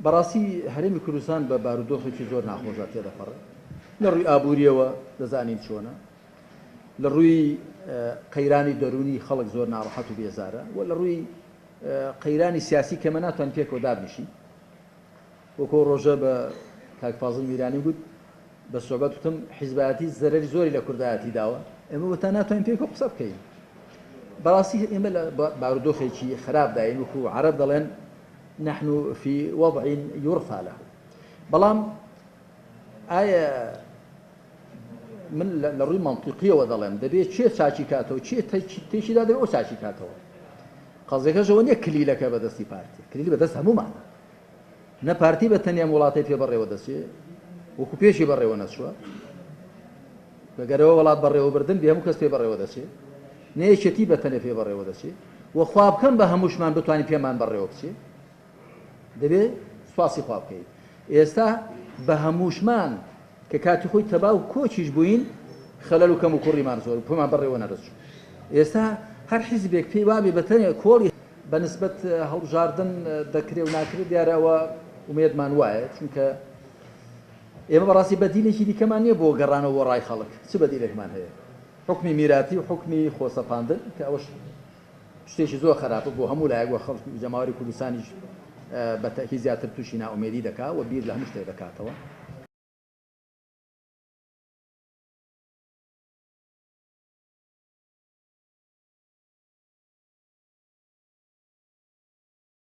بەڕاستی هەرێمی کوردستان بە بارودۆخێکی زۆر ناخۆشە تێدەپەڕێ لە ڕووی ئابووریەوە دەزانین چۆنە لە ڕووی قەیرانی دەرونی خەڵک زۆر ناڕەحەت و بێزارە و لە ڕووی قەیرانی سیاسی کەمە ناتوان پێکەوە دابنیشی وەکۆ ڕۆژە بە کاک فازڵ میرانی گوت بە سۆبەت وتم حیزبایەتی زەرەری زۆری لە کوردایەتی داوە ئێمە وەتا ناتوانین پێکەوە قسە بکەین بەڕاستی ئێمە لە بارودۆخێکی خراپداین وەکو عەرەب دەڵێن نحن في وضع يرثى له بەڵام ئایا من لە ڕووی منطقیەوە دەڵێم دەبێت چێ چاچی کاتەوە چێ تێشیدا دەبێت ئەو چاچی کاتەوە قەزێکەشەوە نییە کلیلەکە بەدەستی پارتی کلیل بەدەست هەمومانە نە پارتی بە تەنیا وڵاتی پێبڕێوە دەچێت وەکو پێشی بەڕێوە نەچووە بەگەرەوە وڵات بەڕێوەبردن بێ هەموو کەس پێ بەڕێوە دەچێت نەیەکێتی بە تەنیا پێ بەڕێوە دەچێت و خوا بکەم بە هەمووشمان بتوانین پێمان بەڕێوە بچێت دەبێت سواسی خوا بکەیت ئێستا بە هەمووشمان کە کاتی خۆی تەبا و کۆچیش بووین خەلەل و کەم و کوڕیمان زۆر پێمان بەڕێوە نەدەچوو ئێستا هەر حیزبێک پێی وابێ بە تەنیا کۆڵی بەنسبەت هەڵبژاردن دەکرێ و ناکرێت دیارەوە ومێدمان وایە چونکە ئێمە بەڕاستی بەدیلێکی دیکەمان نییە بۆ گەڕانەوە بۆ ڕای خەڵک چ بەدیلێکمان هەیە حکمی میراتی و حکمی خۆسەپاندن کە ئەوەش شتێکی زۆر خراپە بۆ هەموو لایەک وە خەڵک جەماوەری کوردستانیش بە تەکید زیاتر تووشی ناومێدی دەکات و بیر لە هەموو شتێک دەکاتەوە